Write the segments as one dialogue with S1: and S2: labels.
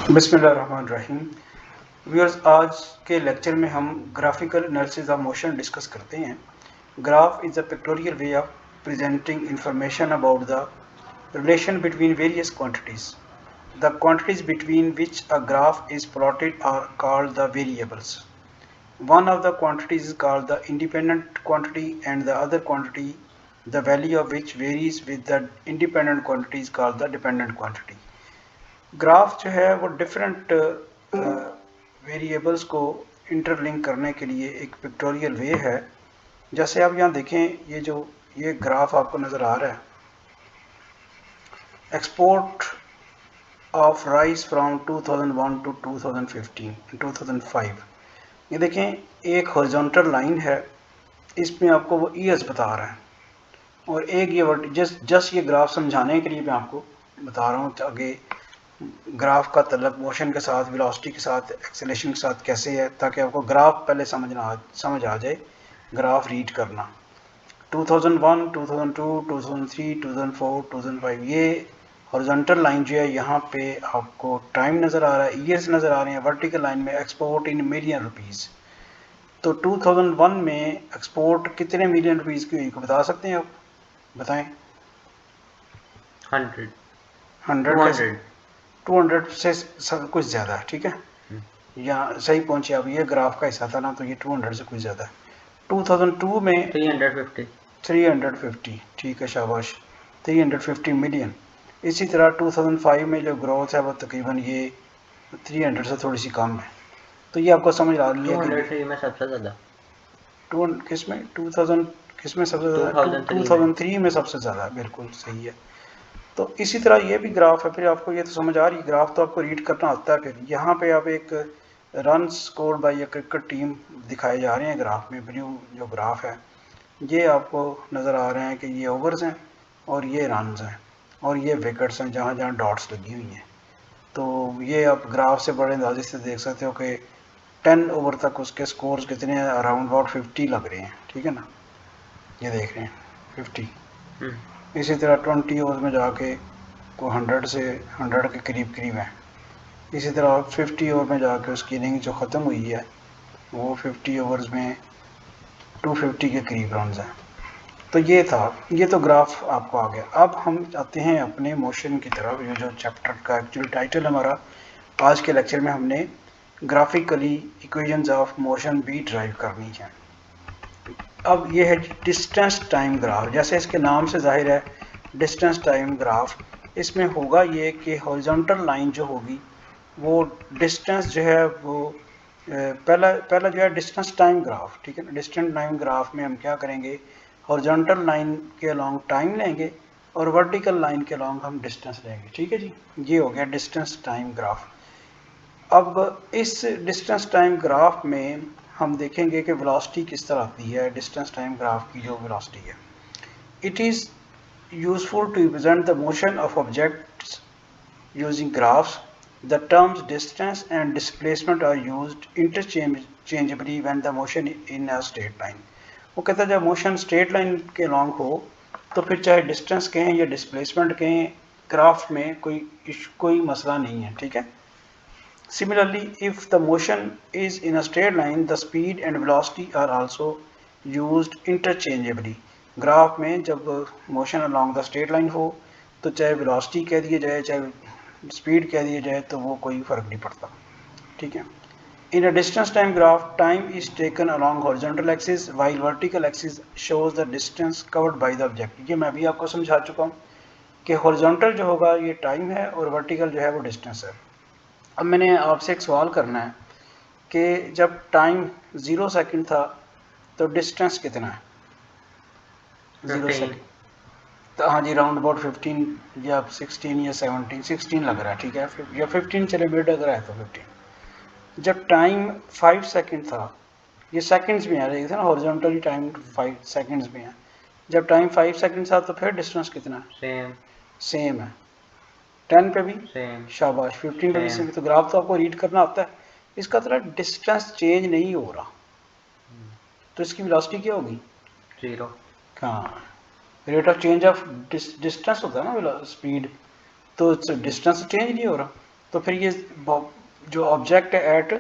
S1: बिस्मिल्लाहिर्रहमानिर्रहीम। व्यूअर्स, आज के लेक्चर में हम graphical analysis of motion discuss करते हैं। Graph is a pictorial way of presenting information about the relation between various quantities. The quantities between which a graph is plotted are called the variables. One of the quantities is called the independent quantity and the other quantity, the value of which varies with the independent quantity, is called the dependent quantity. Graph जो है वो different variables को interlink करने के लिए एक pictorial वे है। जैसे आप यहाँ देखें, ये ग्राफ आपको नज़र आ रहा है, export of rice from 2001 to 2005। ये देखें, एक हॉरिजॉन्टल लाइन है, इसमें आपको वो ईयर्स बता रहा है, और एक ये जस्ट ये ग्राफ समझाने के लिए मैं आपको बता रहा हूँ आगे ग्राफ का तल्लुक मोशन के साथ, वेलोसिटी के साथ, एक्सेलरेशन के साथ कैसे है, ताकि आपको ग्राफ पहले समझ आ जाए ग्राफ रीड करना। 2001, 2002, 2003, 2004, 2005 ये हॉरिजॉन्टल लाइन जो है, यहाँ पे आपको टाइम नज़र आ रहा है, ईयर्स नज़र आ रहे हैं। वर्टिकल लाइन में एक्सपोर्ट इन मिलियन रुपीज़। तो 2001 में एक्सपोर्ट कितने मिलियन रुपीज़ की हुई, को बता सकते हैं आप? बताएं। 100 200 से कुछ ज़्यादा है, ठीक है, यहाँ सही पहुँचे आप। ये ग्राफ का हिस्सा था ना, तो ये 200 से कुछ ज़्यादा है। 2002 में 350, ठीक है, शाबाश, 350 मिलियन। इसी तरह 2005 में जो ग्रोथ है वो तकरीबन ये 300 से थोड़ी सी कम है। तो ये आपको समझ आ लिया कि
S2: में सबसे ज़्यादा
S1: किसमें 2000 किसमें सबसे ज़्यादा 2003 में सबसे ज़्यादा, बिल्कुल सही है। तो इसी तरह ये भी ग्राफ है। फिर आपको ये तो समझ आ रही, ग्राफ तो आपको रीड करना आता है। फिर यहाँ पे आप एक run score bye cricket team दिखाए जा रहे हैं ग्राफ में। ब्लू जो ग्राफ है, ये आपको नज़र आ रहे हैं कि ये ओवर्स हैं और ये रन्स हैं और ये विकेट्स हैं, जहाँ जहाँ डॉट्स लगी हुई हैं। तो ये आप ग्राफ से बड़े अंदाजे से देख सकते हो कि 10 ओवर तक उसके स्कोर्स कितने हैं, अराउंड अबाउट 50 लग रहे हैं, ठीक है ना, ये देख रहे हैं 50। इसी तरह 20 ओवर में जाके को 100 से 100 के करीब करीब है। इसी तरह 50 ओवर में जाके उसकी इनिंग जो ख़त्म हुई है वो 50 ओवर्स में 250 के करीब रन हैं। तो ये था, ये तो ग्राफ आपको आ गया। अब हम आते हैं अपने मोशन की तरफ। ये जो चैप्टर का एक्चुअली टाइटल हमारा आज के लेक्चर में, हमने ग्राफिकली इक्वेशंस ऑफ मोशन भी ड्राइव करनी है। अब ये है डिस्टेंस टाइम ग्राफ। जैसे इसके नाम से जाहिर है, डिस्टेंस टाइम ग्राफ। इसमें होगा ये कि हॉरिजॉन्टल लाइन जो होगी वो डिस्टेंस जो है वो पहला जो है डिस्टेंस टाइम ग्राफ, ठीक है ना। डिस्टेंस टाइम ग्राफ में हम क्या करेंगे, हॉरिजॉन्टल लाइन के अलोंग टाइम लेंगे और वर्टिकल लाइन के अलोंग हम डिस्टेंस लेंगे, ठीक है जी। ये हो गया डिस्टेंस टाइम ग्राफ। अब इस डिस्टेंस टाइम ग्राफ में हम देखेंगे कि वेलोसिटी किस तरह आती है। डिस्टेंस टाइम ग्राफ की जो वेलोसिटी है, it is useful to represent the motion of objects using graphs. The terms distance and displacement are used interchangeably when the motion in a straight line. वो कहता है जब मोशन स्ट्रेट लाइन के long हो तो फिर चाहे डिस्टेंस कहें या डिस्प्लेसमेंट कहें, ग्राफ में कोई मसला नहीं है, ठीक है। Similarly, if the motion is in a straight line, the speed and velocity are also used interchangeably. Graph में जब motion along the straight line हो तो चाहे वेलोसिटी कह दिया जाए चाहे स्पीड कह दिया जाए, तो वो कोई फ़र्क नहीं पड़ता, ठीक है। In a distance time graph, time is taken along horizontal axis while vertical axis shows the distance covered by the object. ये मैं भी आपको समझा चुका हूँ कि हॉरिजॉन्टल जो होगा ये टाइम है और वर्टिकल जो है वो डिस्टेंस है। अब मैंने आपसे एक सवाल करना है कि जब टाइम 0 सेकंड था तो डिस्टेंस कितना है? 0 सेकंड, तो हाँ जी, राउंड अबाउट 15 या 16 या 16 लग रहा है, ठीक है, या 15 चले, मिनट अगर है तो 15। जब टाइम 5 सेकंड था, ये सेकंड्स में है, देखिए ना, हॉरिजॉन्टली टाइम 5 सेकंड्स में है। जब टाइम 5 सेकंड था तो फिर डिस्टेंस कितना है? सेम है। 10 पे भी शाबाश, 15 पे भी सेम। तो ग्राफ तो आपको रीड करना आता है। इसका मतलब डिस्टेंस चेंज नहीं हो रहा, तो इसकी वेलोसिटी क्या होगी?
S2: 0।
S1: हाँ, rate of change of distance होता है ना स्पीड, तो डिस्टेंस चेंज नहीं हो रहा। तो फिर ये जो ऑब्जेक्ट है एट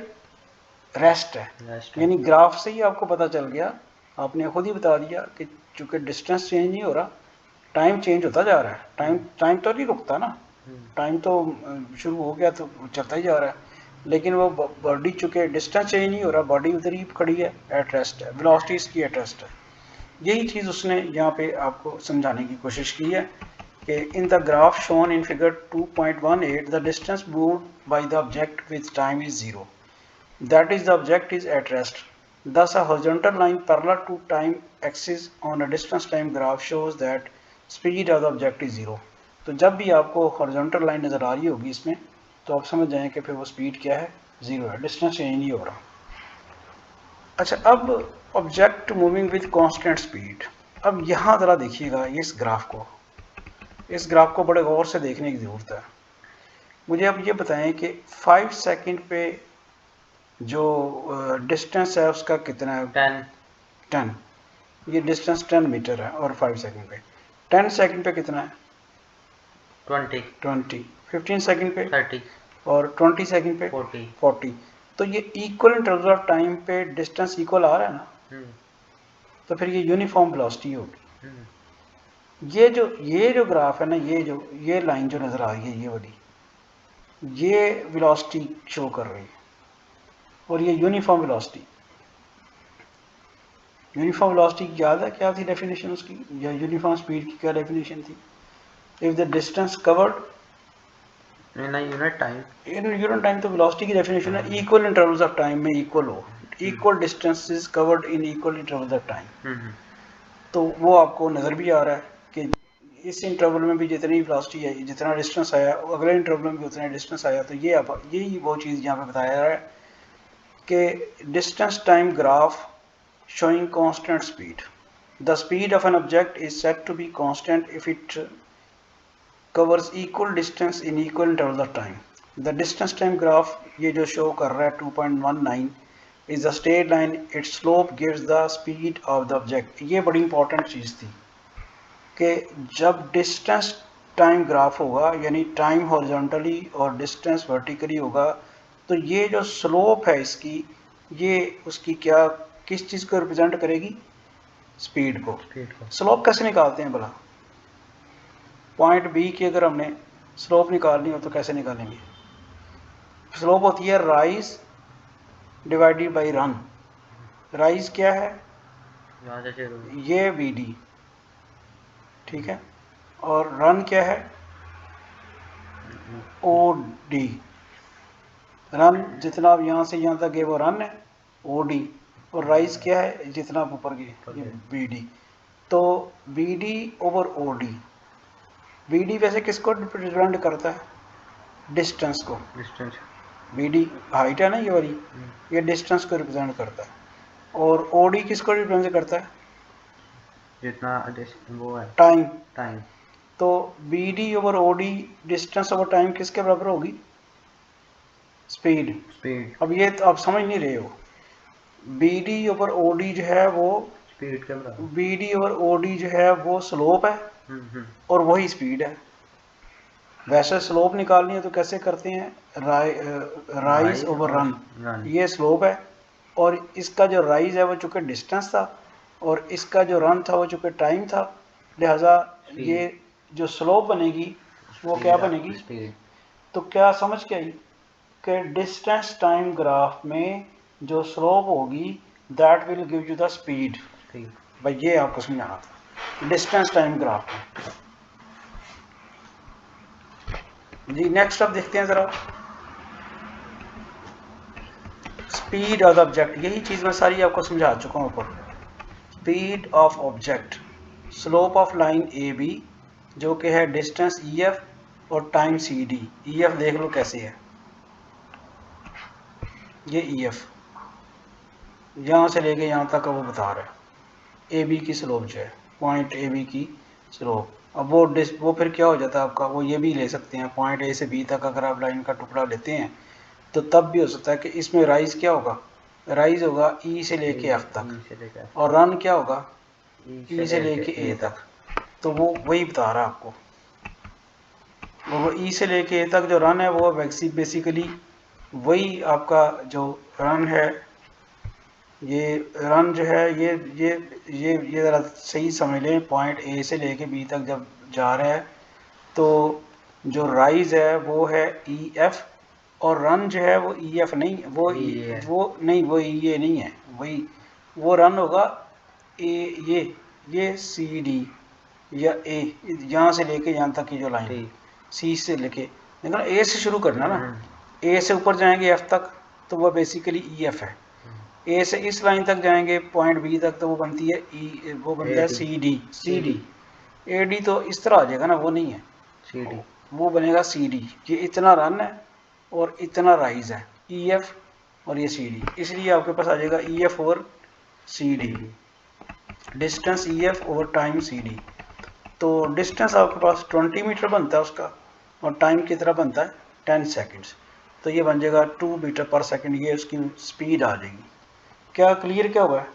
S1: रेस्ट है, यानी ग्राफ से ही आपको पता चल गया, आपने खुद ही बता दिया कि चूंकि डिस्टेंस चेंज नहीं हो रहा, टाइम चेंज होता जा रहा है। टाइम तो नहीं रुकता ना, टाइम तो शुरू हो गया तो चलता ही जा रहा है, लेकिन वो बॉडी चूंकि डिस्टेंस चेंज नहीं हो रहा, बॉडी उधर ही खड़ी है, एट रेस्ट है, वेलोसिटी इसकी एट रेस्ट है। यही चीज़ उसने यहाँ पे आपको समझाने की कोशिश की है कि in the graph shown in figure 2.18 the distance moved by the object with time is 0, that is the object is at rest. Thus a horizontal line parallel to time axis on a distance time graph shows that speed of the object is 0. तो जब भी आपको horizontal line नज़र आ रही होगी इसमें, तो आप समझ जाएं कि फिर वो स्पीड क्या है, 0 है, डिस्टेंस चेंज नहीं हो रहा। अच्छा, अब object moving with constant speed. अब यहाँ ज़रा देखिएगा इस ग्राफ को बड़े गौर से देखने की ज़रूरत है। मुझे अब ये बताएं कि 5 सेकंड पे जो डिस्टेंस है उसका कितना है? 10। ये डिस्टेंस 10 मीटर है और 5 सेकंड पे 10 सेकंड पे कितना है? 20। 15 सेकंड पे 30 और 20 सेकंड पे 40। तो ये इक्वल इंटरवल्स ऑफ टाइम पे डिस्टेंस इक्वल आ रहा है ना, तो फिर ये यूनिफॉर्म वेलोसिटी होगी। ये जो ग्राफ है ना, ये लाइन जो नज़र आ रही है, ये वाली, ये वेलोसिटी शो कर रही है, और ये यूनिफॉर्म वेलोसिटी की याद है क्या थी डेफिनेशन उसकी, या यूनिफॉर्म स्पीड की क्या डेफिनेशन थी? If the distance covered in unit time, तो वेलोसिटी की डेफिनेशन है इक्वल इंटरवल्स ऑफ टाइम में इक्वल हो, equal distance is covered in equal intervals of time. तो वो आपको नज़र भी आ रहा है कि इस इंटरवल में भी जितनी वेलोसिटी है, जितना डिस्टेंस आया, अगले इंटरवल में भी उतना डिस्टेंस आया। तो यही वो चीज़ यहाँ पे बताया जा रहा है कि distance time graph showing constant speed. The speed of an object is said to be constant if it covers equal distance in equal intervals of time. The distance time graph ये जो show कर रहा है 2.19 is a straight line. Its slope gives the speed of the object. ये बड़ी important चीज़ थी कि जब distance time graph होगा, यानी time horizontally और distance vertically होगा, तो ये जो slope है इसकी, ये उसकी किस चीज़ को रिप्रेजेंट करेगी? स्पीड को। स्लोप कैसे निकालते हैं भला? पॉइंट बी की अगर हमने स्लोप निकालनी हो तो कैसे निकालेंगे? स्लोप होती है rise divided by run. Rise क्या है? ये वीडी, ठीक है, और रन क्या है? O D. रन जितना आप यहाँ से यहाँ तक गए वो रन है, ओ डी, और राइज क्या है? जितना आप ऊपर गए, बी डी। तो B D over O D. B D वैसे किसको रिप्रेजेंट करता है? डिस्टेंस को। बी डी हाइट है ना ये वाली, ये डिस्टेंस को रिप्रेजेंट करता है। और ओ डी किसको रिप्रेजेंट करता है? जितना वो है, टाइम। तो B D over O D, distance over time किसके बराबर होगी? स्पीड। अब ये तो आप समझ नहीं रहे हो। B D over O D जो है वो स्पीड के बराबर, B D over O D जो है वो स्लोप है, और वही स्पीड है। वैसे स्लोप निकालनी है तो कैसे करते हैं? Rise over run. ये स्लोप है, और इसका जो राइज है वो चूंकि डिस्टेंस था, और इसका जो रन था वो चूंकि टाइम था, लिहाजा ये जो स्लोप बनेगी वो क्या बनेगी? स्पीड। तो क्या समझ के आई कि डिस्टेंस टाइम ग्राफ में जो स्लोप होगी that will give you the speed. भाई ये आपको समझाना था डिस्टेंस टाइम ग्राफ में। जी नेक्स्ट अब देखते हैं जरा स्पीड ऑफ द ऑब्जेक्ट। यही चीज़ मैं सारी आपको समझा चुका हूँ ऊपर। Speed of object, slope of line A B जो कि है डिस्टेंस ई एफ और time C D. E F देख लो कैसे है, ये ई एफ यहाँ से लेके यहाँ तक वो बता रहा है। ए बी की स्लोप जो है, पॉइंट ए बी की स्लोप। अब वो फिर क्या हो जाता है आपका, वो ये भी ले सकते हैं पॉइंट ए से बी तक अगर आप लाइन का टुकड़ा लेते हैं तो तब भी हो सकता है कि इसमें राइज क्या होगा? राइज होगा ई से लेके एफ तक, और रन क्या होगा? ई से लेके ए तक। तो वो वही बता रहा है आपको, और वो ई से लेके ए तक जो रन है वो बेसिकली वही आपका जो रन है, ये रन जो है ये ज़रा सही समझ लें, पॉइंट ए से लेके बी तक जब जा रहा है तो जो राइज है वो है ई एफ, और रन जो है वो ई एफ नहीं, वो ई ए नहीं है, वही वो रन होगा ए, ये सी डी या ए, यहाँ से लेके यहाँ तक की जो लाइन सी से लेके, लेकिन ए से शुरू करना ना, ए से ऊपर जाएंगे एफ तक तो वो बेसिकली ई एफ है, ए से इस लाइन तक जाएंगे पॉइंट बी तक तो वो बनती है ई, वो बनता है सी डी। ए डी तो इस तरह आ जाएगा ना, वो नहीं है सी डी, वो बनेगा सी डी। ये इतना रन है और इतना राइज है, ई एफ और ये सी डी, इसलिए आपके पास आ जाएगा ई एफ और C D, distance E F और टाइम सी डी। तो डिस्टेंस आपके पास 20 मीटर बनता है उसका, और टाइम की तरह बनता है 10 सेकेंड्स, तो ये बन जाएगा 2 मीटर पर सेकेंड, ये उसकी स्पीड आ जाएगी। क्या क्लियर क्या हुआ है?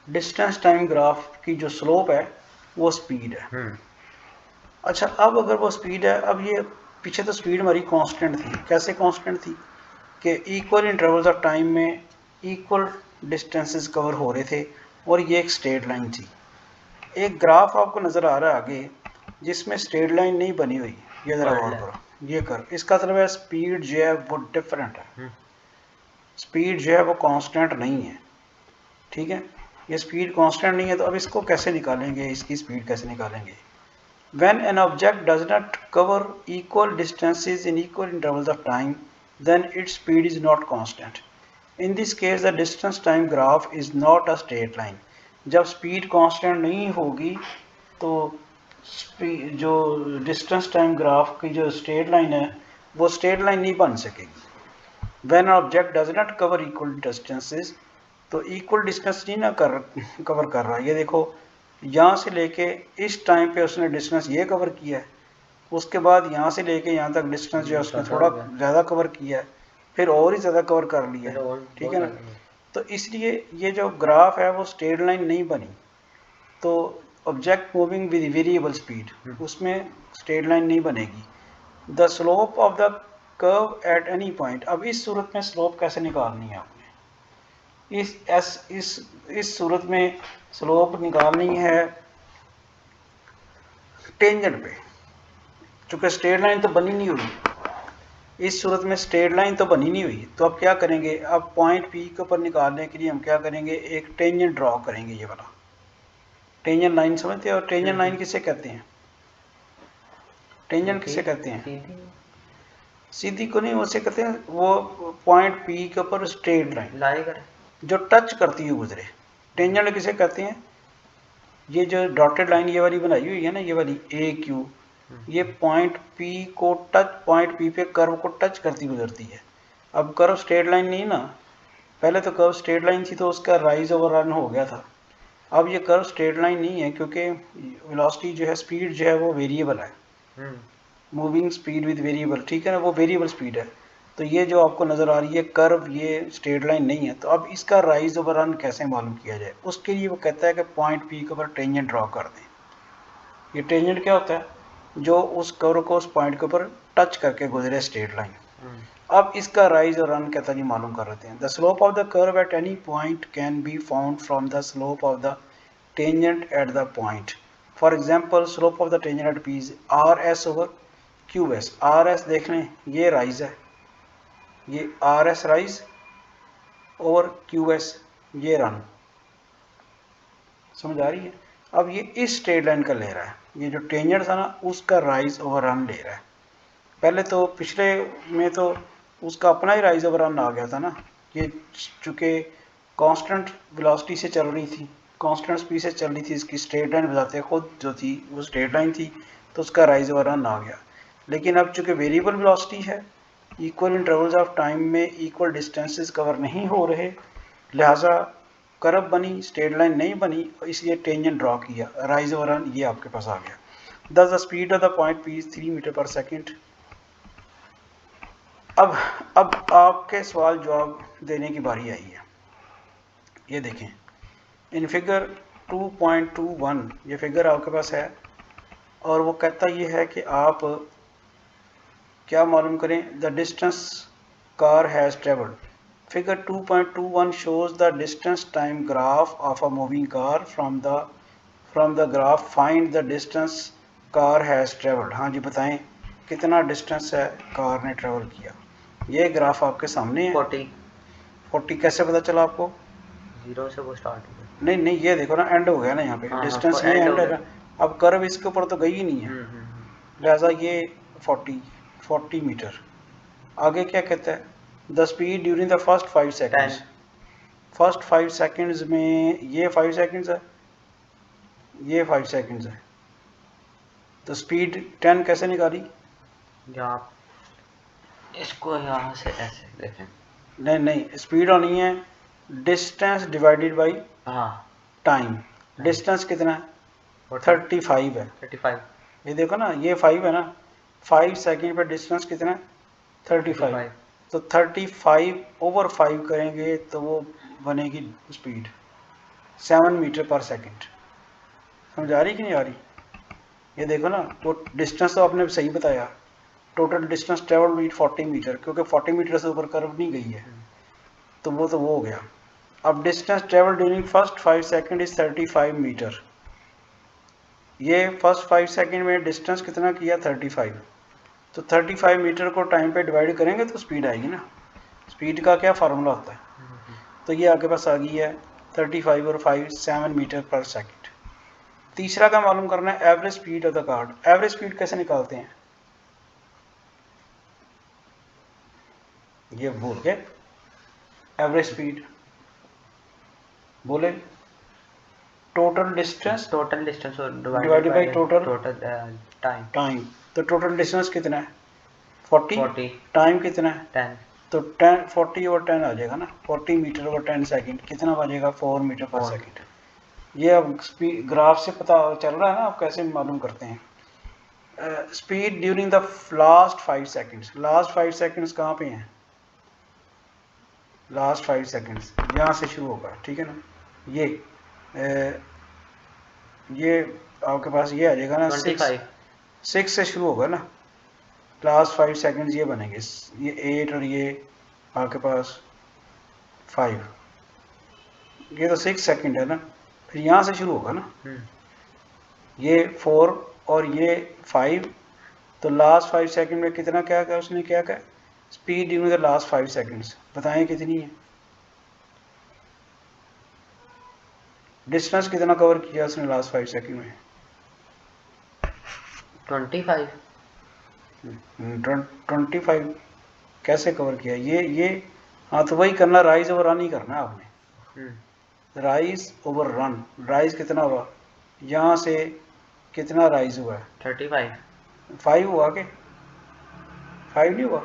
S1: डिस्टेंस टाइम ग्राफ की जो स्लोप है वो स्पीड है। अच्छा, अब अगर वो स्पीड है, अब ये पीछे तो स्पीड हमारी कांस्टेंट थी, कैसे कांस्टेंट थी कि इक्वल इंटरवल्स ऑफ टाइम में इक्वल डिस्टेंसेस कवर हो रहे थे, और ये एक स्ट्रेट लाइन थी। एक ग्राफ आपको नज़र आ रहा है आगे जिसमें स्ट्रेट लाइन नहीं बनी हुई, ये ज़रा गौर करो, ये कर, इसका मतलब है स्पीड जो है वो डिफरेंट है, स्पीड जो है वो कांस्टेंट नहीं है, ठीक है, ये स्पीड कांस्टेंट नहीं है। तो अब इसको कैसे निकालेंगे, इसकी स्पीड कैसे निकालेंगे? When an object does not cover equal distances in equal intervals of time, then its speed is not constant. In this case, the distance time graph is not a straight line. जब speed constant नहीं होगी तो जो distance time graph की जो straight line है वो straight line नहीं बन सकेगी। When an object does not cover equal distances, तो इक्वल डिस्टेंस नहीं ना कवर कर रहा। ये देखो, यहाँ से लेके इस टाइम पे उसने डिस्टेंस ये कवर किया है, उसके बाद यहाँ से लेके यहाँ तक डिस्टेंस जो है उसने थोड़ा ज़्यादा कवर किया है, फिर और ही ज़्यादा कवर कर लिया है, ठीक है ना। तो इसलिए ये जो ग्राफ है वो स्ट्रेट लाइन नहीं बनी। तो object moving with variable speed, उसमें स्ट्रेट लाइन नहीं बनेगी। The slope of the curve at any point, अब इस सूरत में स्लोप कैसे निकालनी है आपने? इस सूरत में स्लोप निकालनी है टेंजेंट पे, चूंकि स्ट्रेट लाइन तो बनी नहीं हुई, इस सूरत में स्ट्रेट लाइन तो बनी नहीं हुई, तो अब क्या करेंगे? अब पॉइंट पी के ऊपर निकालने के लिए हम क्या करेंगे? एक टेंजेंट ड्रॉ करेंगे, ये वाला टेंजेंट लाइन समझते हैं? और टेंजेंट लाइन किसे कहते हैं? टेंजेंट किसे कहते हैं? सीधी को नहीं, उसे कहते हैं वो पॉइंट पी के ऊपर स्ट्रेट लाइन जो टच करती हुई गुजरे। टेंजेंट किसे कहते हैं? ये जो डॉटेड लाइन ये वाली बनाई हुई है ना, ये वाली ए क्यू, ये पॉइंट पी को टच, पॉइंट पी पे कर्व को टच करती गुजरती है। अब कर्व स्ट्रेट लाइन नहीं ना, पहले तो कर्व स्ट्रेट लाइन थी तो उसका राइज ओवर रन हो गया था। अब ये कर्व स्ट्रेट लाइन नहीं है क्योंकि वेलोसिटी जो है, स्पीड जो है वो वेरिएबल है, मूविंग स्पीड विद वेरिएबल, ठीक है ना, वो वेरिएबल स्पीड है। तो ये जो आपको नज़र आ रही है कर्व, ये स्ट्रेट लाइन नहीं है। तो अब इसका राइज ओवर रन कैसे मालूम किया जाए? उसके लिए वो कहता है कि पॉइंट पी के ऊपर टेंजेंट ड्रॉ कर दें। ये टेंजेंट क्या होता है? जो उस कर्व को उस पॉइंट के ऊपर टच करके गुजरे स्ट्रेट लाइन। अब इसका राइज और रन कहता जी मालूम कर लेते हैं। The slope of the curve at any point can be found from the slope of the tangent at the point. For example, slope of the tangent at P is R S over Q S. R S देख लें, ये rise है, ये R S rise और Q S ये run, समझ आ रही है? अब ये इस स्ट्रेट लाइन का ले रहा है, ये जो टेंजेंट था ना उसका राइज ओवर रन ले रहा है। पहले तो पिछले में तो उसका अपना ही राइज ओवर रन आ गया था ना, ये चूँकि कांस्टेंट वेलोसिटी से चल रही थी, कांस्टेंट स्पीड से चल रही थी, इसकी स्ट्रेट लाइन बताते खुद जो थी वो स्ट्रेट लाइन थी, तो उसका राइज ओवर रन आ गया। लेकिन अब चूँकि वेरिएबल वेलोसिटी है, इक्वल इंटरवल्स ऑफ टाइम में इक्वल डिस्टेंसेस कवर नहीं हो रहे, लिहाजा कर्व बनी, स्ट्रेट लाइन नहीं बनी, इसलिए टेंजेंट ड्रॉ किया, राइज ओवर रन ये आपके पास आ गया। Thus the speed of the point P is 3 metre per second. अब आपके सवाल जवाब देने की बारी आई है। ये देखें, इन फिगर 2.21 ये फिगर आपके पास है, और वो कहता ये है कि आप क्या मालूम करें? The distance car has travelled. Figure 2.21 shows the distance time graph of a moving car. From the graph find the distance car has traveled। हाँ जी बताएं कितना डिस्टेंस है कार ने ट्रेवल किया। ये ग्राफ आपके सामने है। 40 कैसे पता चला आपको?
S2: 0 से वो स्टार्ट हो गया।
S1: नहीं नहीं, ये देखो ना, एंड हो गया ना यहाँ पे।
S2: हाँ,
S1: डिस्टेंस ये एंड है ना। अब कर्व इसके ऊपर तो गई ही नहीं है, लिहाजा ये 40 मीटर। आगे क्या कहता है? The speed during the first 5 seconds. First 5 seconds में ये 5 सेकेंड्स है, ये 5 सेकेंड्स है, तो स्पीड 10 कैसे निकाली?
S2: इसको यहाँ से ऐसे देखें।
S1: नहीं नहीं, स्पीड होनी है distance divided by time. Distance कितना है? 35 है।
S2: 35।
S1: ये देखो ना, ये 5 है ना, 5 सेकेंड पे डिस्टेंस कितना है? 35। तो 35 ओवर 5 करेंगे तो वो बनेगी स्पीड 7 मीटर पर सेकेंड। समझ आ रही कि नहीं आ रही? ये देखो ना, वो डिस्टेंस तो आपने सही बताया, total distance travel with 40 metre, क्योंकि 40 मीटर से ऊपर कर्व नहीं गई है, तो वो हो गया। अब distance travel during first 5 second is 35 metre. ये फर्स्ट 5 सेकेंड में डिस्टेंस कितना किया? 35। तो 35 मीटर को टाइम पे डिवाइड करेंगे तो स्पीड आएगी ना। स्पीड का क्या फार्मूला होता है? तो ये आपके पास आ गई है 35 और 5 7 मीटर पर सेकेंड। तीसरा का मालूम करना है average speed of the car. Average speed कैसे निकालते हैं? ये भूल गए, एवरेज स्पीड बोले total distance divided by total time. तो टोटल डिस्टेंस कितना है? 40। टाइम कितना है?
S2: 10।
S1: तो 10 40 ओवर 10 आ जाएगा ना। 40 मीटर ओवर 10 सेकेंड कितना बजेगा? 4 मीटर पर सेकेंड। ये अब ग्राफ से पता चल रहा है ना आप कैसे मालूम करते हैं। Speed during the last 5 seconds. Last 5 seconds कहाँ पे हैं? लास्ट 5 सेकेंड्स यहाँ से शुरू होगा, ठीक है ना। ये आपके पास ये आ जाएगा ना, 6 से शुरू होगा ना। लास्ट 5 सेकेंड्स ये बनेंगे, ये 8 और ये आपके पास 5, ये तो 6 सेकेंड है ना, फिर यहाँ से शुरू होगा ना। ये 4 और ये 5, तो लास्ट 5 सेकेंड में कितना क्या कहा उसने? क्या कहा? Speed during the last 5 seconds. बताएं कितनी है? डिस्टेंस कितना कवर किया उसने लास्ट 5 सेकेंड में? 25 कैसे कवर किया? ये हाँ, तो वही करना, राइज ओवर रन ही करना है आपने। Rise over run. राइज कितना हुआ? यहाँ से कितना राइज हुआ है?
S2: 35।
S1: 5 हुआ के 5 नहीं हुआ?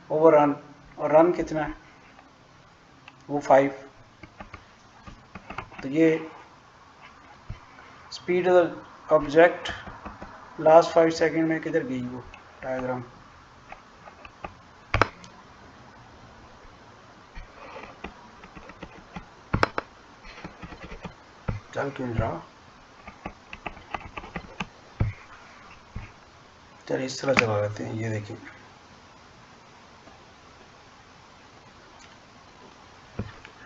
S1: ओवर रन, और रन कितना है? वो 5। तो ये speed of object last 5 second में किधर गई वो डायग्राम? चल क्यों नहीं रहा? चलिए इस तरह चला लेते हैं। ये देखिए,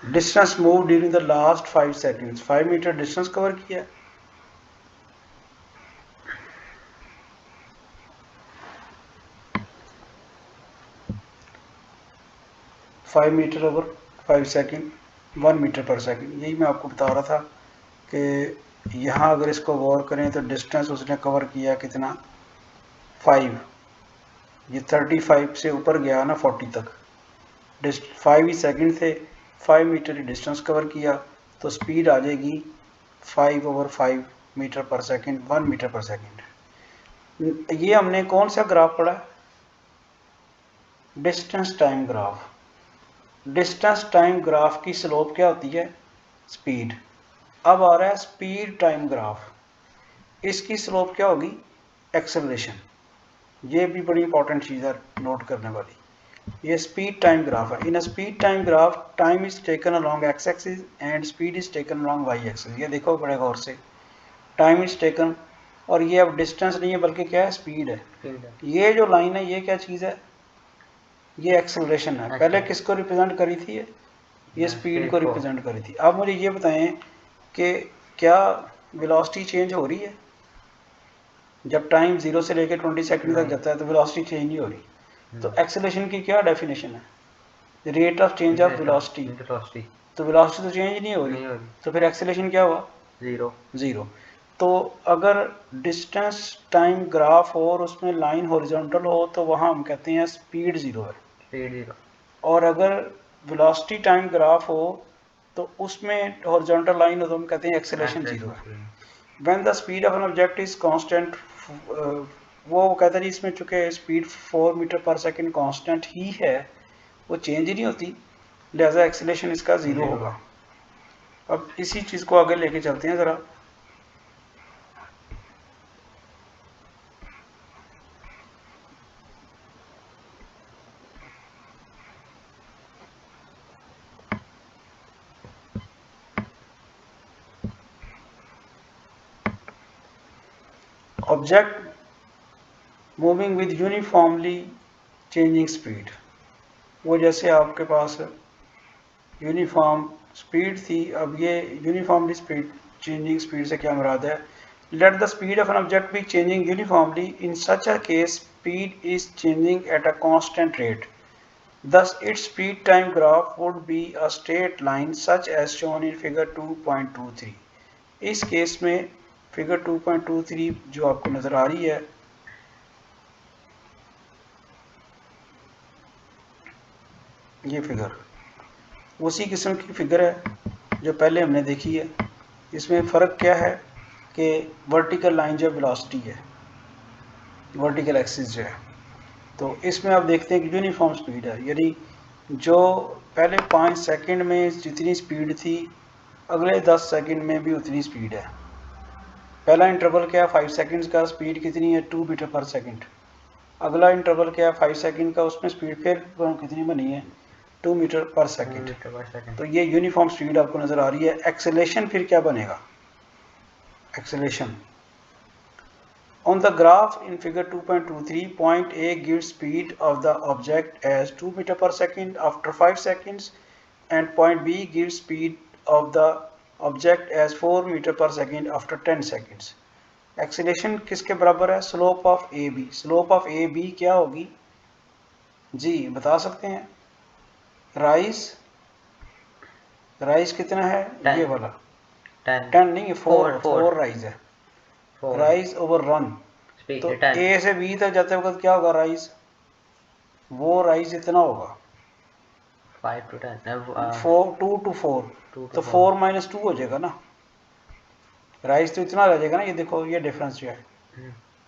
S1: distance move during the last 5 seconds. 5 metre distance cover किया। Five metre over 5 second 1 metre per second. यही मैं आपको बता रहा था कि यहाँ अगर इसको गौर करें तो डिस्टेंस उसने कवर किया कितना? 5। ये 35 से ऊपर गया ना 40 तक। 5 ही सेकेंड थे, 5 मीटर डिस्टेंस कवर किया, तो स्पीड आ जाएगी 5 over 5 metre per second 1 metre per second. ये हमने कौन सा ग्राफ पढ़ा? Distance time graph. Distance time graph की स्लोप क्या होती है? स्पीड। अब आ रहा है स्पीड टाइम ग्राफ। इसकी स्लोप क्या होगी? एक्सेलरेशन। ये भी बड़ी इंपॉर्टेंट चीज़ है नोट करने वाली। ये स्पीड टाइम ग्राफ है। In a speed time graph time is taken along x axis and speed is taken along y axis. ये देखो बड़े गौर से, टाइम इज टेकन और ये अब डिस्टेंस नहीं है बल्कि क्या है, स्पीड है। ये जो लाइन है ये क्या चीज़ है, ये एक्सेलरेशन है। पहले किसको रिप्रेजेंट करी थी, ये स्पीड को रिप्रेजेंट करी थी। अब मुझे ये बताएं कि क्या वेलोसिटी चेंज हो रही है? जब टाइम 0 से लेकर 20 सेकंड तक जाता है तो वेलोसिटी चेंज नहीं हो रही। तो एक्सेलरेशन की क्या डेफिनेशन है, rate of change of velocity. तो वेलोसिटी तो चेंज नहीं हो रही, तो फिर एक्सेलरेशन क्या हुआ, जीरो। तो अगर डिस्टेंस टाइम ग्राफ हो और उसमें लाइन हॉरिजॉन्टल हो तो वहाँ हम कहते हैं स्पीड जीरो है। और अगर वेलोसिटी टाइम ग्राफ हो तो उसमें हॉरिजॉन्टल लाइन हो तो हम कहते हैं एक्सेलरेशन जीरो है। When the speed of an object is constant, वो कहते हैं इसमें चूंकि speed 4 metre per second constant ही है, वो चेंज ही नहीं होती, लिहाजा एक्सेलरेशन इसका जीरो होगा। अब इसी चीज़ को आगे लेके चलते हैं ज़रा। Object moving with uniformly changing speed, वो जैसे आपके पास यूनिफॉर्म स्पीड थी, अब ये यूनिफॉर्मली स्पीड चेंजिंग स्पीड से क्या मुराद है, let the speed of an object be changing uniformly, in such a case speed is changing at a constant rate, thus its speed time graph would be a straight line such as shown in figure 2.23। इस case में figure 2.23 जो आपको नजर आ रही है, ये figure उसी किस्म की फिगर है जो पहले हमने देखी है। इसमें फ़र्क क्या है कि वर्टिकल लाइन जो वेलोसिटी है, वर्टिकल एक्सिस जो है, तो इसमें आप देखते हैं कि यूनिफॉर्म स्पीड है, यानी जो पहले 5 सेकंड में जितनी स्पीड थी अगले 10 सेकंड में भी उतनी स्पीड है। पहला इंटरवल क्या है 5 सेकंड्स का, स्पीड कितनी है 2 मीटर पर सेकंड। अगला इंटरवल क्या है 5 सेकंड का, उसमें स्पीड फिर कितनी बनी है 2 मीटर पर सेकंड। तो ये यूनिफॉर्म स्पीड आपको नज़र आ रही है। एक्सेलरेशन फिर क्या बनेगा, acceleration on the graph in figure 2.23, point A gives speed of the object as 2 meter per second after 5 seconds and point B gives speed of the object as 4 meter per second after 10 seconds। Acceleration किसके बराबर है, slope of A B. Slope of A B क्या होगी जी, बता सकते हैं? Rise कितना है 10, ये वाला 10 नहीं, 4 राइज है, राइज ओवर रन। तो ए से बी तक जाते वक्त क्या होगा राइज, वो राइज इतना होगा
S2: 5 to 10
S1: 2 to 4, तो 4 - 2 हो जाएगा ना, राइज तो इतना रह जाएगा ना। ये देखो ये डिफरेंस जो है,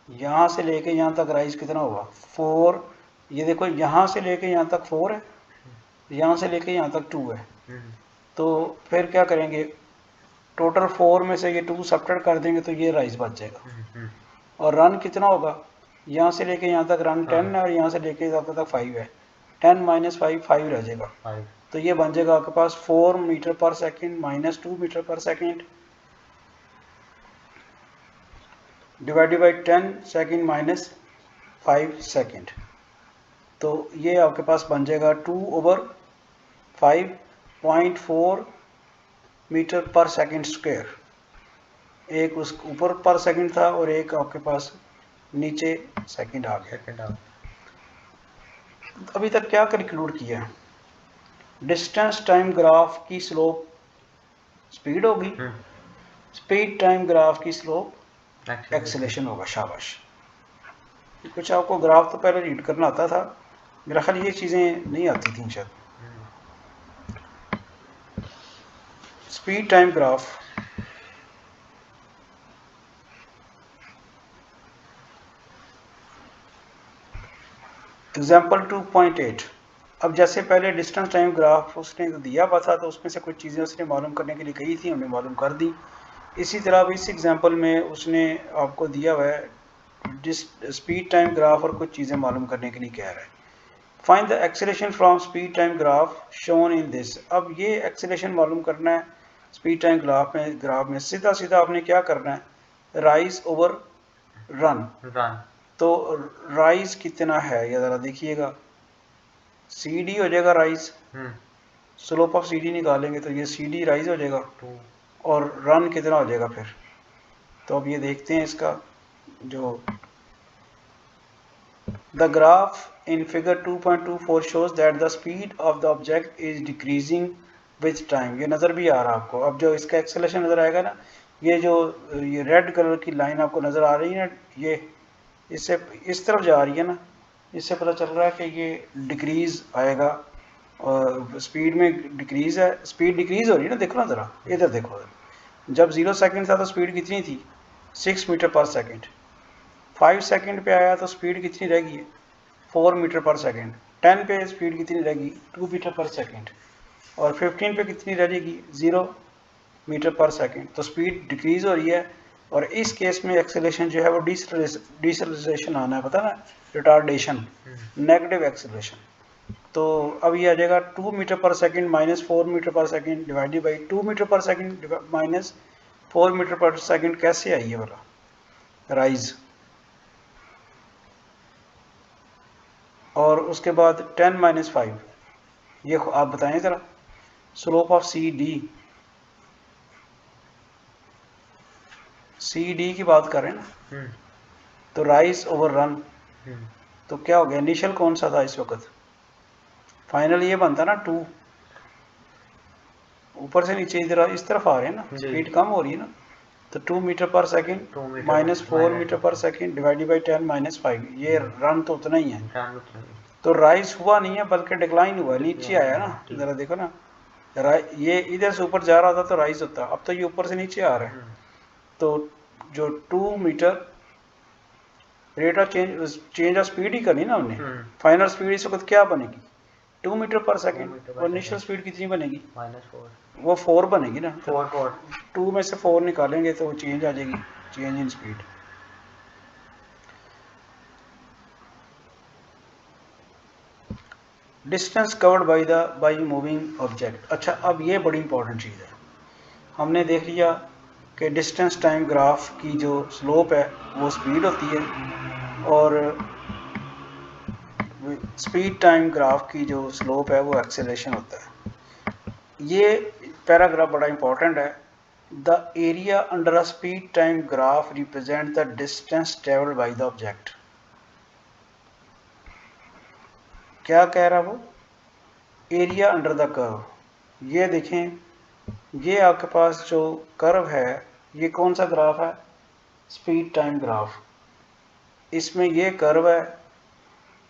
S1: यहाँ से लेके यहाँ तक राइज कितना होगा 4, ये देखो यहाँ से लेके यहाँ तक 4 है, यहाँ से लेके यहाँ तक 2 है। तो फिर क्या करेंगे, टोटल 4 में से ये 2 सब्ट्रैक्ट कर देंगे तो ये राइज बच जाएगा। और रन कितना होगा, यहाँ से लेके यहाँ तक रन 10 है और यहाँ से लेके यहाँ तक 5 है, 10 - 5 5 रह जाएगा। तो ये बन जाएगा आपके पास 4 metre per second minus 2 metre per second divided by 10 second minus 5 second. तो ये आपके पास बन जाएगा 2/5.4 मीटर पर सेकंड स्क्वायर। एक उस ऊपर पर सेकंड था और एक आपके पास नीचे सेकंड आ गया। अभी तक क्या कंक्लूड किया, डिस्टेंस टाइम ग्राफ की स्लोप स्पीड होगी, स्पीड टाइम ग्राफ की स्लोप एक्सेलरेशन होगा। शाबाश, कुछ आपको ग्राफ तो पहले रीड करना आता था, मेरा ख्याल ये चीज़ें नहीं आती थी शायद। Speed time graph, example 2.8। अब जैसे पहले डिस्टेंस टाइम ग्राफ उसने दिया हुआ था तो उसमें से कुछ चीज़ें उसने मालूम करने के लिए कही थी, हमने मालूम कर दी। इसी तरह अब इस एग्जाम्पल में उसने आपको दिया हुआ है स्पीड टाइम ग्राफ और कुछ चीज़ें मालूम करने के लिए कह रहा है। Find the acceleration from speed time graph shown in this. अब ये एक्सेलरेशन मालूम करना है स्पीड टाइम ग्राफ में सीधा सीधा आपने क्या करना है, राइज ओवर रन। तो राइज कितना है ये ज़रा देखिएगा, सी डी हो जाएगा rise, slope of C D निकालेंगे तो ये सी डी राइज हो जाएगा, और रन कितना हो जाएगा फिर। तो अब ये देखते हैं इसका जो the graph in figure 2.24 shows that the speed of the object is decreasing with time। ये नज़र भी आ रहा है आपको। अब जो इसका एक्सेलेरेशन नज़र आएगा ना, ये जो ये रेड कलर की लाइन आपको नज़र आ रही है ना, ये इससे इस तरफ जा रही है ना, इससे पता चल रहा है कि ये डिक्रीज आएगा, और स्पीड में डिक्रीज है, स्पीड डिक्रीज हो रही है ना। देखो ना ज़रा इधर देखो, जब 0 सेकंड था तो स्पीड कितनी थी 6 मीटर पर सेकंड, 5 सेकंड पे आया तो स्पीड कितनी रहेगी 4 मीटर पर सेकंड, 10 पे स्पीड कितनी रहेगी 2 मीटर पर सेकंड, और 15 पे कितनी रहेगी 0 मीटर पर सेकंड। तो स्पीड डिक्रीज हो रही है, और इस केस में एक्सेलरेशन जो है वो डिसलेशन आना है, पता ना, रिटार्डेशन, नेगेटिव एक्सेलरेशन। तो अब ये आ जाएगा 2 metre per second minus 4 metre per second divided by 2 metre per second minus 4 metre per second. कैसे आई है बोला राइज, और उसके बाद 10 माइनस 5, ये आप बताएं ज़रा। स्लोप ऑफ सी डी की बात करें ना, तो राइज ओवर रन, तो क्या हो गया, इनिशियल कौन सा था इस वक्त, फाइनल ये बनता ना 2, ऊपर से नीचे इधर इस तरफ आ रहे हैं ना, स्पीड कम हो रही है ना, तो 2 metre per second minus 4 metre per second divided by 10 minus 5, ये रन तो उतना ही है। तो राइज हुआ नहीं है बल्कि डिक्लाइन हुआ, नीचे आया ना, जरा देखो ना, ये इधर से ऊपर जा रहा था तो राइज होता, अब तो ये ऊपर से नीचे आ रहा है। तो जो 2 metre rate of change of speed ही करनी ना हमने, फाइनल स्पीड इस वक्त क्या बनेगी 2 मीटर पर सेकंड, और इनिशियल स्पीड कितनी बनेगी -4, वो 4 बनेगी ना, 2 में से 4 निकालेंगे तो चेंज आ जाएगी, change in speed. Distance covered by moving object. अच्छा, अब ये बड़ी इंपॉर्टेंट चीज़ है, हमने देख लिया कि डिस्टेंस टाइम ग्राफ की जो स्लोप है वो स्पीड होती है, और स्पीड टाइम ग्राफ की जो स्लोप है वो एक्सेलरेशन होता है। ये पैराग्राफ बड़ा इंपॉर्टेंट है। The area under a speed time graph represent the distance travelled by the object. क्या कह रहा वो, एरिया अंडर द कर्व। ये देखें, ये आपके पास जो कर्व है ये कौन सा ग्राफ है, स्पीड टाइम ग्राफ। इसमें ये कर्व है,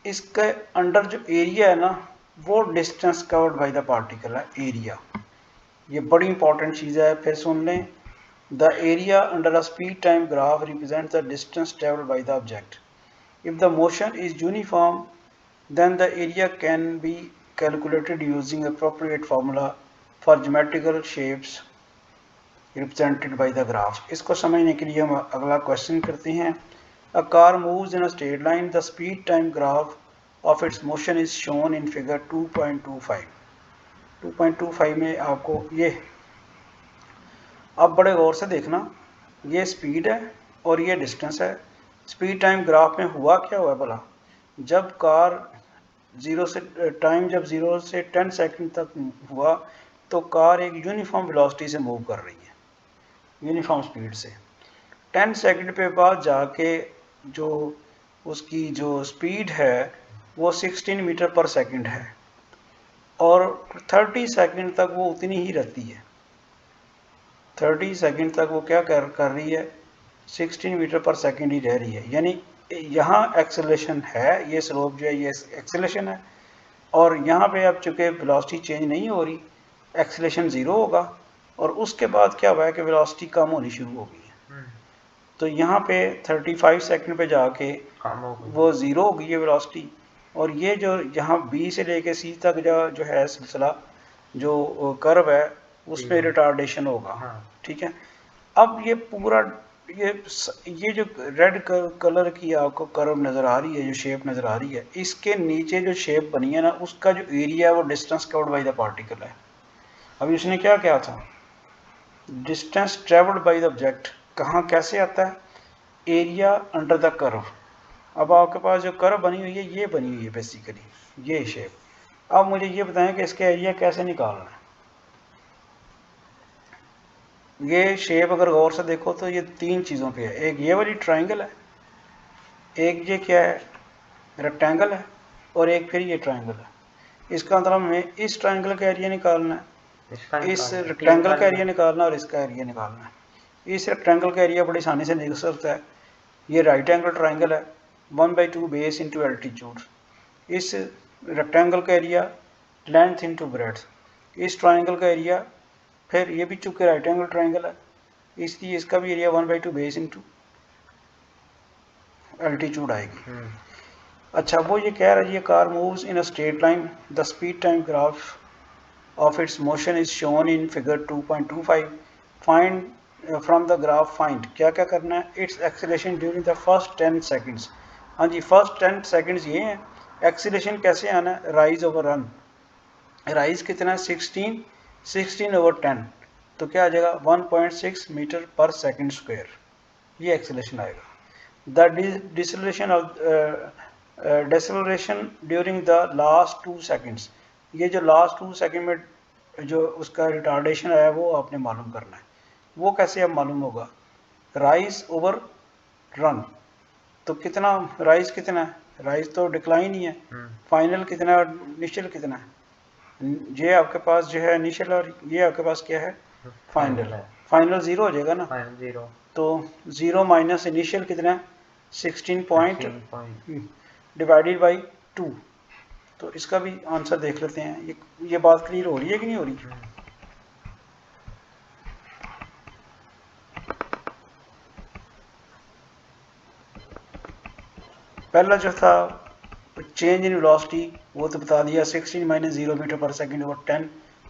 S1: इसके अंडर जो एरिया है ना वो distance covered by the particle है, एरिया। ये बड़ी इंपॉर्टेंट चीज़ है, फिर सुन लें। The area under a speed time graph represent the distance travelled by the object. If the motion is uniform then the area can be calculated using appropriate formula for geometrical shapes represented by the graph। इसको समझने के लिए हम अगला question करते हैं। A car moves in a straight line. The speed time graph of its motion is shown in figure 2.25। 2.25 में आपको ये, अब बड़े गौर से देखना, ये स्पीड है और ये डिस्टेंस है। स्पीड टाइम ग्राफ में हुआ क्या हुआ भला, जब कार जब 0 से 10 सेकंड तक हुआ तो कार एक यूनिफॉर्म वेलोसिटी से मूव कर रही है, यूनिफॉर्म स्पीड से। 10 सेकंड पे बाद जाके जो उसकी जो स्पीड है वो 16 मीटर पर सेकंड है, और 30 सेकंड तक वो उतनी ही रहती है। 30 सेकंड तक वो क्या कर रही है, 16 मीटर पर सेकंड ही रह रही है। यानी यहाँ एक्सेलरेशन है, ये स्लोप जो है ये एक्सेलरेशन है, और यहाँ पे अब चूँकि वेलोसिटी चेंज नहीं हो रही, एक्सेलरेशन ज़ीरो होगा, और उसके बाद क्या हुआ है कि वेलोसिटी कम होनी शुरू हो गई है। तो यहाँ पे 35 सेकंड पे जाके वो ज़ीरो हो गई है वेलोसिटी, और ये जो यहाँ बी से लेके सी तक जो है सिलसिला, जो कर्व है उसमें रिटार्डेशन होगा। ठीक है, अब ये पूरा ये जो रेड कलर की आपको कर्व नज़र आ रही है, जो शेप नज़र आ रही है, इसके नीचे जो शेप बनी है ना, उसका जो एरिया है वो distance covered by the particle है। अभी उसने क्या किया था, distance travelled by the object, कहाँ कैसे आता है, एरिया अंडर द कर्व। अब आपके पास जो कर्व बनी हुई है ये बनी हुई है बेसिकली, ये शेप। अब मुझे ये बताएं कि इसका एरिया कैसे निकालना है। ये शेप अगर गौर से देखो तो ये तीन चीज़ों पे है। एक ये वाली ट्राइंगल है, एक ये क्या है रेक्टेंगल है, और एक फिर ये ट्राइंगल है। इसका मतलब हमें इस ट्राइंगल का एरिया निकालना है, इस रेक्टेंगल का एरिया निकालना और इसका एरिया निकालना है। इस रेक्टेंगल का एरिया बड़ी आसानी से निकल सकता है। ये राइट एंगल ट्राइंगल है, 1/2 बेस इंटू एल्टीट्यूड। इस रेक्टेंगल का एरिया लेंथ इंटू ब्रेड्थ। इस ट्राइंगल का एरिया, फिर ये भी चूंकि राइट एंगल ट्राइंगल है इसलिए इसका भी एरिया 1/2 बेस इंटू एल्टीट्यूड आएगी। अच्छा, वो ये कह रहा है ये car moves in a straight line, the speed time graph of its motion is shown in figure 2.25. Find from the graph find क्या क्या करना है, its acceleration during the first 10 seconds। हाँ जी, फर्स्ट 10 seconds ये हैं। एक्सीलेशन कैसे आना है, राइज ओवर रन। राइज कितना है 16 ओवर 10, तो क्या आ जाएगा 1.6 मीटर पर सेकंड स्क्वायर, ये एक्सीलेशन आएगा। The deceleration of deceleration during the last 2 seconds, ये जो लास्ट 2 सेकंड में जो उसका रिटार्डेशन आया वो आपने मालूम करना है। वो कैसे अब मालूम होगा, राइज ओवर रन। तो कितना राइज कितना है, राइज तो डिक्लाइन ही है। फाइनल कितना है, इनिशियल कितना है, ये आपके पास जो है इनिशियल और ये आपके पास क्या है फाइनल। फाइनल 0 हो जाएगा ना, तो 0 माइनस इनिशियल कितना है 16 पॉइंट डिवाइडेड बाई 2। तो इसका भी आंसर देख लेते हैं। ये बात क्लियर हो रही है कि नहीं हो रही। पहला जो था चेंज इन वेलोसिटी वो तो बता दिया, 16 minus 0 metre per second over 10,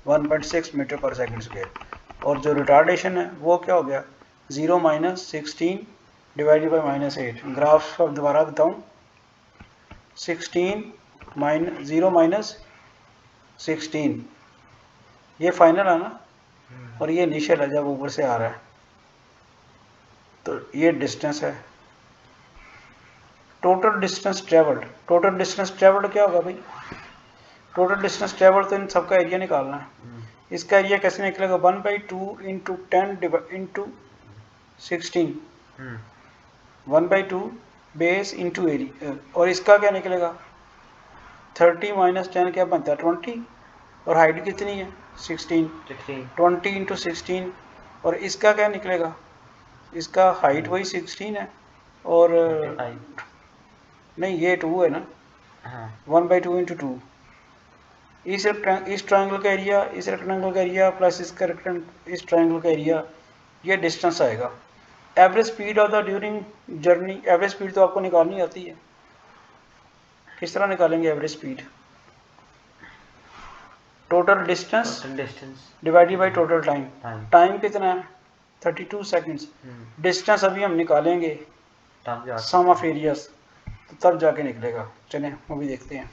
S1: 1.6 metre per second square. और जो रिटार्डेशन है वो क्या हो गया 0 माइनस 16 डिवाइडेड बाई -8। ग्राफ अब दोबारा बताऊं, 16 माइनस 0 माइनस 16, ये फाइनल है ना, और ये इनिशियल है जब ऊपर से आ रहा है। तो ये डिस्टेंस है। Total distance travelled, total distance travelled क्या होगा भाई, टोटल डिस्टेंस ट्रेवल्ड तो इन सबका एरिया निकालना है। इसका एरिया कैसे निकलेगा 1/2 into 10 into 16, 1/2 base into area. और इसका क्या निकलेगा 30 माइनस 10 क्या बनता है 20, और हाइट कितनी है 16, 20 इंटू 16। और इसका क्या निकलेगा, इसका हाइट वही 16 है और नहीं ये 2 है ना, 1/2 इंटू 2। इस ट्रायंगल का एरिया, इस रेक्टेंगल का एरिया प्लस इस ट्रायंगल का एरिया, ये डिस्टेंस आएगा। Average speed of the during journey, average speed तो आपको निकालनी आती है, किस तरह निकालेंगे average speed, total distance divided by total time. Time कितना है 32 सेकंड्स। डिस्टेंस अभी हम निकालेंगे सम ऑफ एरियाज, तो तब जाके निकलेगा। चलें वो भी देखते हैं।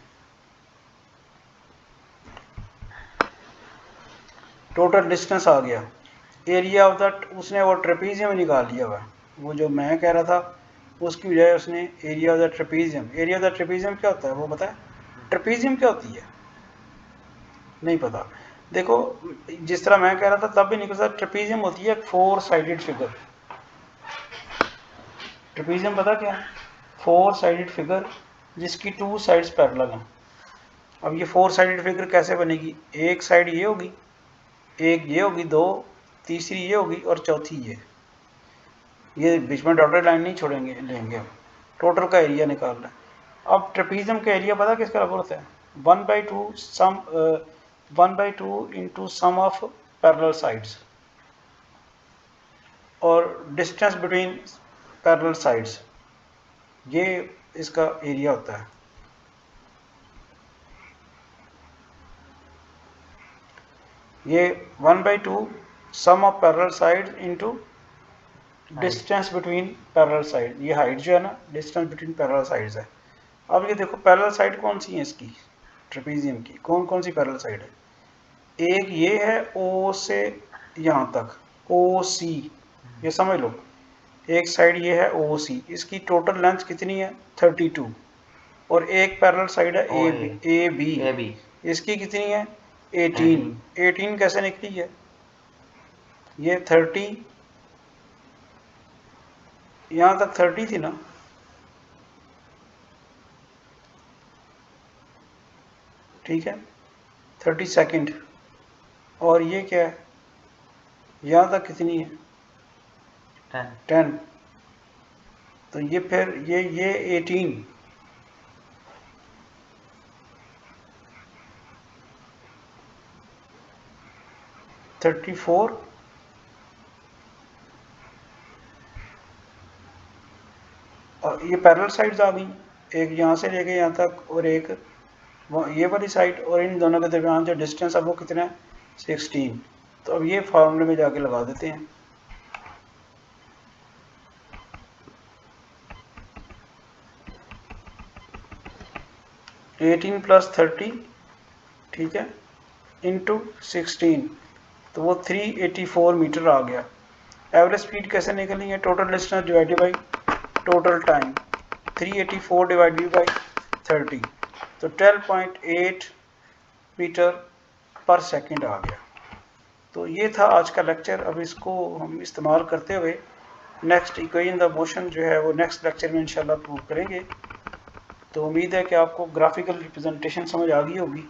S1: टोटल डिस्टेंस आ गया, एरिया ऑफ द, उसने वो ट्रेपीजियम निकाल लिया हुआ, वो जो मैं कह रहा था उसकी बजाय उसने area of the trapezium. Area of the trapezium क्या होता है वो बताए, ट्रेपीजियम क्या होती है नहीं पता। देखो जिस तरह मैं कह रहा था तब भी नहीं पता, ट्रेपीजियम होती है 4 साइडेड फिगर। ट्रेपीजियम पता क्या, 4 साइडेड फिगर जिसकी 2 साइड्स पैरेलल हैं। अब ये 4 साइडेड फिगर कैसे बनेगी, एक साइड ये होगी, एक ये होगी, 2 तीसरी ये होगी और चौथी ये बीच में डॉटेड लाइन नहीं छोड़ेंगे, लेंगे हम। टोटल का एरिया निकालना है। अब ट्रेपीजियम का एरिया पता किसका बराबर होता है 1/2 sum 1/2 into sum of parallel sides और डिस्टेंस बिटवीन पैरेलल साइड्स, ये इसका एरिया होता है। ये 1/2 sum of parallel side into distance between parallel side, ये हाइट जो है ना डिस्टेंस बिटवीन पैरेलल साइड्स है। अब ये देखो पैरेलल साइड कौन सी है इसकी ट्रेपीजियम की, कौन कौन सी पैरेलल साइड है, एक ये है ओ से यहाँ तक, ओ सी, ये समझ लो। एक साइड ये है ओ सी, इसकी टोटल लेंथ कितनी है 32, और एक पैरेलल साइड है ए बी, इसकी कितनी है 18। 18 कैसे निकली है, ये 30, यहाँ तक 30 थी ना, ठीक है 30 सेकेंड, और ये क्या है, यहाँ तक कितनी है 10, तो ये फिर ये 18, थर्टी फोर, और ये पैरेलल साइड्स आ गई, एक यहाँ से लेके यहाँ तक और एक ये वाली साइड, और इन दोनों के दरमियान जो डिस्टेंस है वो कितना है 16। तो अब ये फार्मूले में जाके लगा देते हैं, एटीन प्लस 30, ठीक है, इंटू 16, तो वो 384 मीटर आ गया। एवरेज स्पीड कैसे निकलनी है, total distance divided by total time, 384 divided by 30, तो 12.8 मीटर पर सेकंड आ गया। तो ये था आज का लेक्चर। अब इसको हम इस्तेमाल करते हुए नेक्स्ट इक्वेशन द मोशन जो है वो नेक्स्ट लेक्चर में इंशाल्लाह प्रूव करेंगे। तो उम्मीद है कि आपको ग्राफिकल रिप्रेजेंटेशन समझ आ गई होगी।